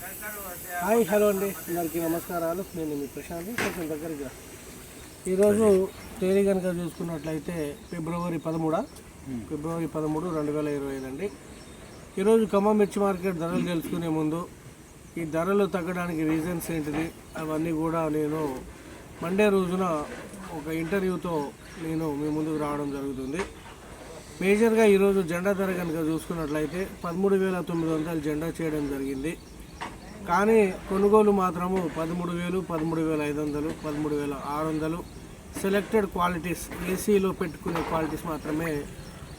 Hi hello అండి, అందరికీ నమస్కారాలు. నేను మీ ప్రశాంత్. కొంచెం దగ్గరగా ఈరోజు తేదీ కనుక చూసుకున్నట్లయితే ఫిబ్రవరి 13, 2025 అండి. ఈరోజు ఖమ్మం మిర్చి మార్కెట్ ధరలు తెలుసుకునే ముందు ఈ ధరలు తగ్గడానికి రీజన్స్ ఏంటిది అవన్నీ కూడా నేను మండే రోజున ఒక ఇంటర్వ్యూతో నేను మీ ముందుకు రావడం జరుగుతుంది. మేజర్గా ఈరోజు జెండా ధర కనుక చూసుకున్నట్లయితే 13,900 జెండా చేయడం జరిగింది. కానీ కొనుగోలు మాత్రము 13,000, 13,500, 13,600 సెలెక్టెడ్ క్వాలిటీస్ ఏసీలో పెట్టుకునే క్వాలిటీస్ మాత్రమే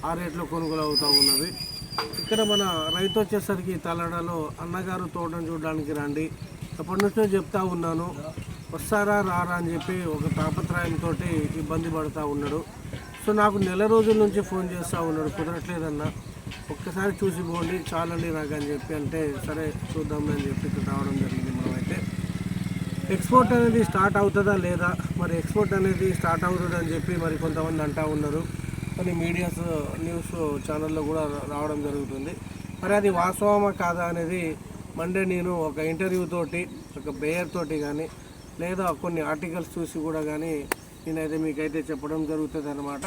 ఆ రేట్లో కొనుగోలు అవుతూ ఉన్నవి. ఇక్కడ మన రైతు వచ్చేసరికి తల్లడలో అన్నగారు తోటను చూడడానికి రండి, అప్పటి నుంచో చెప్తా ఉన్నాను, వస్తారా రారా అని చెప్పి ఒక తాపత్రయంతో ఇబ్బంది పడుతూ ఉన్నాడు. సో నాకు నెల రోజుల నుంచి ఫోన్ చేస్తూ ఉన్నాడు, కుదరట్లేదన్నా, ఒక్కసారి చూసి పోండి చాలండి నాకు అని చెప్పి అంటే సరే చూద్దామని అని చెప్పి ఇక్కడ రావడం జరిగింది. మనమైతే ఎక్స్పోర్ట్ అనేది స్టార్ట్ అవుతుందా లేదా, మరి ఎక్స్పోర్ట్ అనేది స్టార్ట్ అవుతుందని చెప్పి మరి కొంతమంది అంటూ ఉన్నారు. కొన్ని మీడియాస్ న్యూస్ ఛానల్లో కూడా రావడం జరుగుతుంది. మరి అది వాస్తవమా కాదా అనేది మండే నేను ఒక ఇంటర్వ్యూ తోటి, ఒక బేయర్ తోటి కానీ లేదా కొన్ని ఆర్టికల్స్ చూసి కూడా కానీ నేనైతే మీకైతే చెప్పడం జరుగుతుంది అన్నమాట.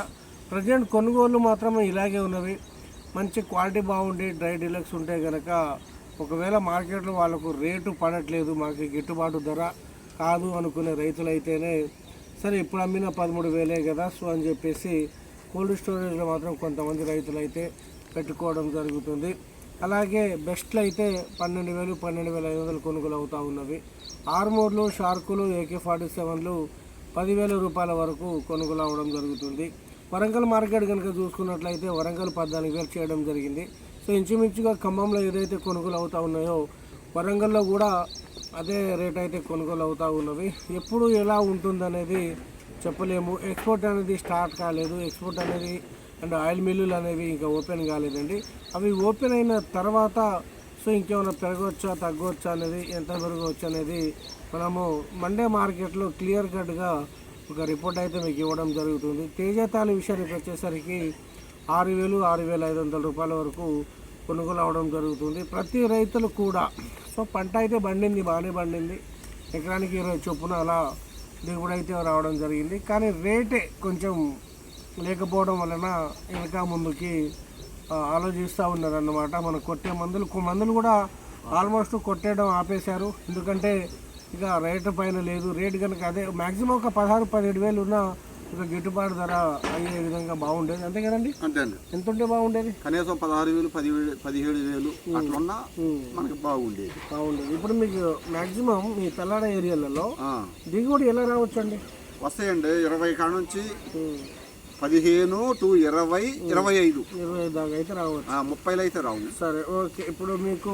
ప్రజెంట్ కొనుగోలు మాత్రం ఇలాగే ఉన్నవి. మంచి క్వాలిటీ బాగుండి డ్రై డీలక్స్ ఉంటే కనుక ఒకవేళ మార్కెట్లో వాళ్ళకు రేటు పడట్లేదు, మాకు గిట్టుబాటు ధర కాదు అనుకునే రైతులైతేనే సరే ఇప్పుడు అమ్మిన 13,000 కదా సో అని చెప్పేసి కోల్డ్ స్టోరేజ్లో మాత్రం కొంతమంది రైతులు అయితే పెట్టుకోవడం జరుగుతుంది. అలాగే బెస్ట్లు అయితే 12,000, 12,500 కొనుగోలు అవుతూ ఉన్నవి. ఆర్మోర్లు, షార్కులు, AK-47లు 10,000 రూపాయల వరకు కొనుగోలు అవ్వడం జరుగుతుంది. వరంగల్ మార్కెట్ కనుక చూసుకున్నట్లయితే వరంగల్ 14,000 చేయడం జరిగింది. సో ఇంచుమించుగా ఖమ్మంలో ఏదైతే కొనుగోలు అవుతూ ఉన్నాయో వరంగల్లో కూడా అదే రేట్ అయితే కొనుగోలు అవుతూ ఉన్నవి. ఎప్పుడు ఎలా ఉంటుందనేది చెప్పలేము. ఎక్స్పోర్ట్ అనేది స్టార్ట్ కాలేదు, ఎక్స్పోర్ట్ అనేది అండ్ ఆయిల్ మిల్లులు అనేవి ఇంకా ఓపెన్ కాలేదండి. అవి ఓపెన్ అయిన తర్వాత సో ఇంకేమైనా పెరగవచ్చా తగ్గవచ్చా అనేది, ఎంత పెరగవచ్చు అనేది మనము మండే మార్కెట్లో క్లియర్ కట్గా ఒక రిపోర్ట్ అయితే మీకు ఇవ్వడం జరుగుతుంది. తేజతాలి విషయానికి వచ్చేసరికి 6,000, 6,500 రూపాయల వరకు కొనుగోలు అవడం జరుగుతుంది. ప్రతి రైతులు కూడా సో పంట అయితే బండింది, బాగానే బండింది, ఎకరానికి 20 చొప్పున అలా దిగుబడి అయితే రావడం జరిగింది. కానీ రేటే కొంచెం లేకపోవడం వలన వెనక ముందుకి ఆలోచిస్తూ ఉన్నారన్నమాట. మనం కొట్టే మందులు కూడా ఆల్మోస్ట్ కొట్టేయడం ఆపేశారు. ఎందుకంటే ఇక రేటు పైన లేదు. రేటు కనుక అదే మ్యాక్సిమం ఒక 16,000-17,000 ఉన్న ఒక గిట్టుబాటు ధర అయ్యే విధంగా బాగుండేది. అంతే కదండి? అంతే అండి. ఎంత ఉంటే బాగుండేది? కనీసం 16,000, 17,000 అట్లున్నా మనకి బాగుండేది. ఇప్పుడు మీకు మ్యాక్సిమం మీ తల్లాడ ఏరియాలలో దిగుబడి ఎలా రావచ్చు అండి? వస్తాయండి 20 కాడ నుంచి 15 to 20, 25 దాకా అయితే రావచ్చు. 30 అయితే రావు. సరే ఓకే. ఇప్పుడు మీకు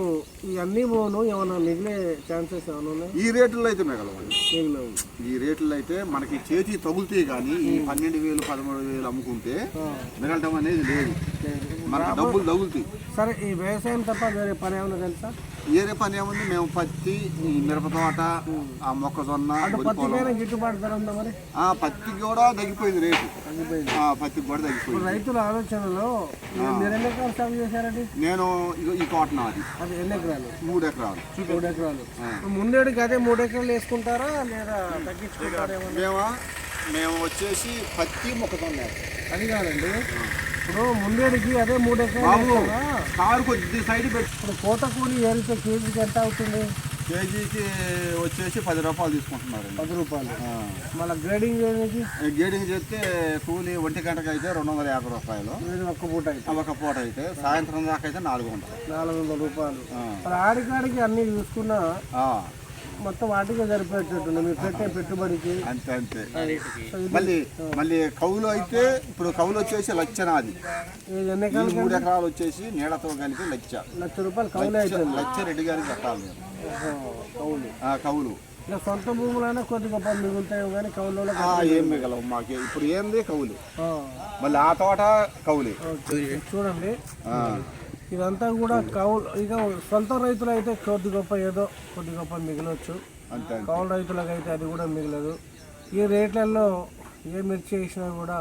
ఇవన్నీ పోను ఏమైనా మిగిలే ఛాన్సెస్ ఏమైనా ఉన్నాయి? ఈ రేట్లలో అయితే మిగలవు. ఈ రేట్లలో అయితే మనకి చేతి తగులుతాయి, కానీ ఈ 12,000, 13,000 అమ్ముకుంటే మిగలటం అనేది లేదు, మనకి డబ్బులు తగులుతాయి. సరే, ఈ వ్యవసాయం తప్ప వేరే పని ఏమైనా తెలుసా? వేరే పని ఏముంది, మేము పత్తి, మిరప తోట, మొక్కజొన్న, గిట్టుబాటు ధర ఉందా మరి? పత్తికి కూడా తగ్గిపోయింది రేటు, పత్తికి కూడా తగ్గిపోయింది. రైతుల ఆలోచనలో మీరు ఎన్ని ఎకరాలు సాగు చేశారండి? నేను ఈ తోట నాది. అది ఎన్ని ఎకరాలు? 3 ఎకరాలు. 3 ఎకరాలు. ముందేడికి అదే 3 ఎకరాలు వేసుకుంటారా లేదా తగ్గించుకుంటారా? మేము వచ్చేసి పత్తి, మొక్కజొన్న. అది కాదండి, ఇప్పుడు ముందేడికి అదే 3 ఎకరాలు కారు కొద్ది సైడ్ పెట్టి ఇప్పుడు కోత కూలి ఏరితే కేజీకి ఎంత అవుతుంది? కేజీకి వచ్చేసి 10 రూపాయలు తీసుకుంటున్నారు. 10 రూపాయలు. మళ్ళీ గ్రేడింగ్ చేస్తే కూలి 1 గంటకు అయితే 250 రూపాయలు. ఒక పూట అయితే సాయంత్రం దాకా అయితే 400 రూపాయలు. ఆడికాడికి అన్ని చూసుకున్నా మొత్తం వాటికే సరిపోయేటట్టు మీరు పెట్టే పెట్టుబడికి. అంతే అంతే. మళ్ళీ కౌలు అయితే ఇప్పుడు కౌలు వచ్చేసి 1,00,000 నాది. 3 ఎకరాలు వచ్చేసి నీడతో కలిపి 1,00,000 రూపాయలు కౌలు అయితే 1,00,000 రెడ్డి గారికి కట్టాలి నేను. కౌలు సొంత భూములైనా కొద్ది గొప్ప మిగులుతాయి, కానీ కౌలు ఏం మిగలవు మాకు. ఇప్పుడు ఏంది కౌలు, మళ్ళీ ఆ తోట కౌలు. చూడండి ఇదంతా కూడా కౌలు. ఇక సొంత రైతులు అయితే కొద్ది గొప్ప మిగలవచ్చు. కౌలు రైతులకు అయితే అది కూడా మిగలదు. ఈ రేట్లలో ఏ మిర్చి వేసినా కూడా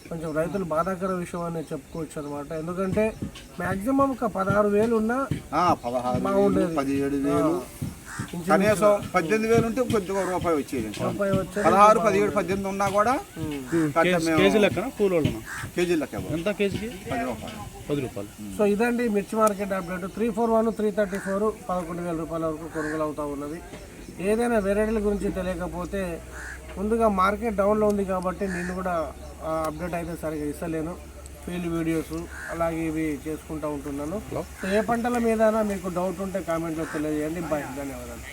కొంచెం రైతులు బాధాకర విషయం అని చెప్పుకోవచ్చు అనమాట. ఎందుకంటే మ్యాక్సిమం ఒక 16,000 ఉన్నా 16,000 17,000 కనీసం 18,000 ఉంటే కొద్దిగా రూపాయి వచ్చేది. 16, 17, 18 ఉన్నా కూడా కేజీ లెక్కన కూలోళ్ళను కేజీ లెక్క ఎంత కేజీకి 10 రూపాయలు. సో ఇదండి మిర్చి మార్కెట్ అప్డేట్. 341, 334 11,000 రూపాయల వరకు కొనుగోలు అవుతూ ఉన్నది. ఏదైనా వెరైటీల గురించి తెలియకపోతే ముందుగా మార్కెట్ డౌన్లో ఉంది కాబట్టి నేను కూడా అప్డేట్ అయితే సరిగా ఇస్తలేను. ఫీల్డ్ వీడియోస్ అలాగే ఇవి చేసుకుంటూ ఉంటున్నాను. సో ఏ పంటల మీద మీకు డౌట్ ఉంటే కామెంట్లో తెలియజేయండి. బాయ్, ధన్యవాదాలు.